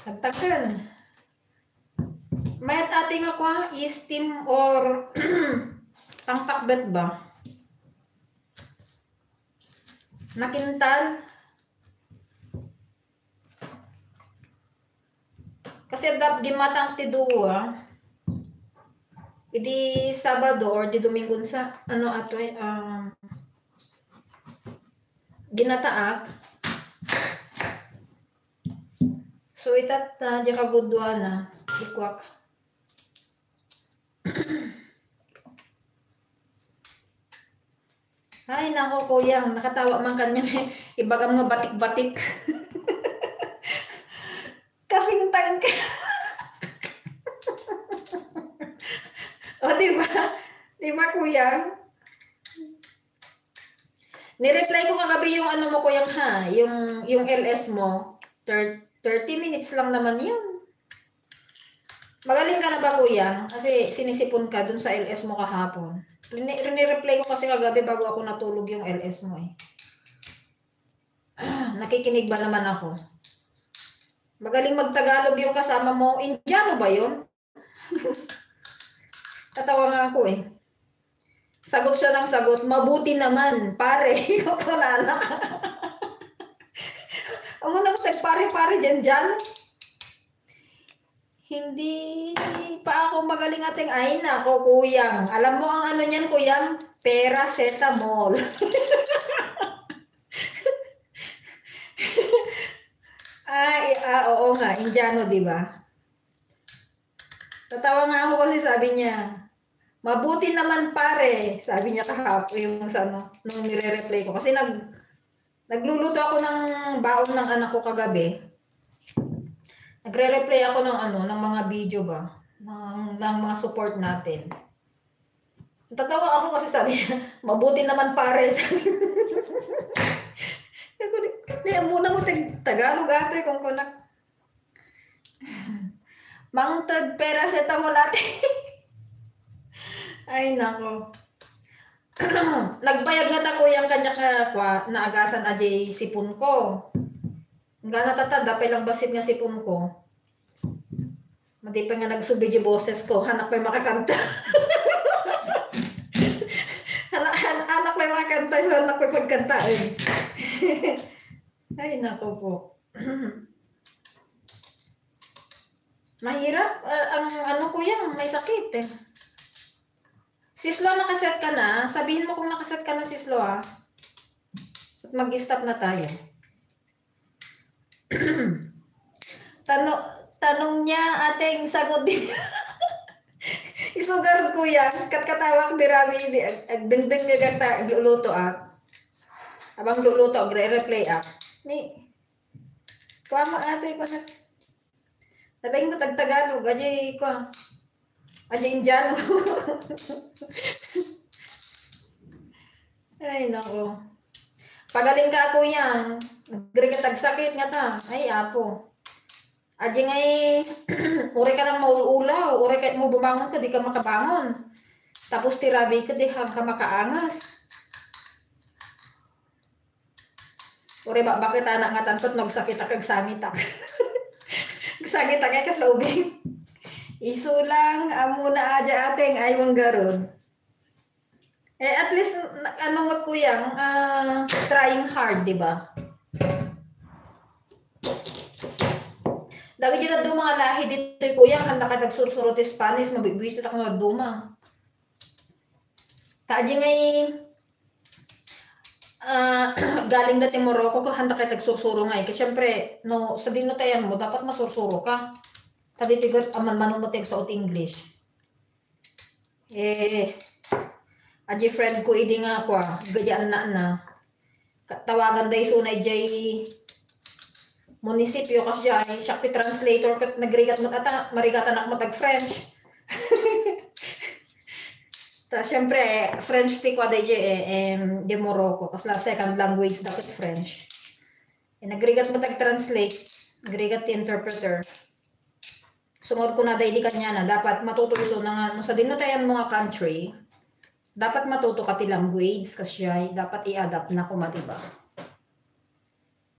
Nagtagal. Mayat ating ako steam or pangpakbet ba? Nakintal. Kasi dap di matang ti duwa. Idi Sabado or di Domingo sa ano ato ginataak. So itat na di kagudwa na ikwak. Ay nako kuya, nakatawa man kanya ibagam nga batik-batik. Kasing tangka. O diba? Diba kuya? Ni-reply ko kagabi yung ano mo kuya ha, yung LS mo. 30 minutes lang naman yun. Magaling ka na ba kuya? Kasi sinisipon ka dun sa LS mo kahapon. Ni-reply ko kasi kagabi bago ako natulog yung LS mo eh. Nakikinig ba naman ako? Magaling magtagalog yung kasama mo. Indiano ba yun? Tatawa nga ako eh. Sagot siya ng sagot. Mabuti naman, pare. Kakulala. Amo na pare-pare dyan. Hindi pa ako magaling ating ay nako kuyang. Alam mo ang ano niyan kuyang? Paracetamol. Oo nga, Indiano, di ba? Tatawa nga ako kasi sabi niya, mabuti naman pare, sabi niya kahapon yung sa ano, nung nire-replay ko. Kasi nagluluto ako ng baon ng anak ko kagabi. Nagre-replay ako ng ano, ng mga video ba, ng mga support natin. Tatawa ako kasi sabi niya, mabuti naman pare, sabi niya. Muna mo Tagalog ate kung kunak. Mangtag paracetamol ate. Ay nako. Nagbayag nga ta ko yung kanya ka naagasan ajay sipon ko. Nga natatanda pa lang basit nga sipon ko. Madi pa nga nagsubi di boses ko, hanak pa makakanta. Anak pa makakanta, so anak pa pagkanta eh. Ay nako po. Mahirap. Ang ano ko yan, may sakit eh. Sislo, nakaset ka na? Sabihin mo kung nakaset ka na, Sislo ha. At mag-stop na tayo. Tanong niya, ating sagot din. Isugar ko yan. Katkatawak di rami. Agdengdeng nga gata. Luluto Abang luluto, agre-replay Ni. Kuama ate ko na. Talagang ko tagtagalog, ajay ko. Ajay Indiano. Ay, nako. Pagaling ka ako yan. Nagre ka tagsakit nga ta. Ay, apo. Ajay ngay, uri ka na maululaw. Uri ka mo bumangon ka, di ka makabangon. Tapos tirabi ka, di ka makaangas. Uri ba, bakit anak nga tantot, nagsakit akag sangit ak. Sakit ang kaya kaslobing. Iso lang, amo na aja ating ay mong garon. Eh, at least, ano nga kuyang, trying hard, di ba? Dagi dito mga lahi dito kuyang, handa ka nagsursurot Spanish, mabibwisit ako na duma. Kaji ngay, galing dati Morocco ko handa kay tagsursuro ngay kasi syempre no sa dinutayan mo dapat masursuro ka tadi tigot aman manumutig sa English aji friend ko idi nga ko gadyan na tawagan day sunay jay munisipyo kasi jay siya translator kat nagrigat mo ata marigatan ako matag French. Ta syempre French ti ko DJ de Morocco kasi la second language dapat French. Nagrigat mo tag-translate, nagrigat ti interpreter. Sungod ko na day di kanya na dapat matuto iso na nga sa dinutayan mga country. Dapat matuto ka ti language kasi dapat i-adapt na ko matiba.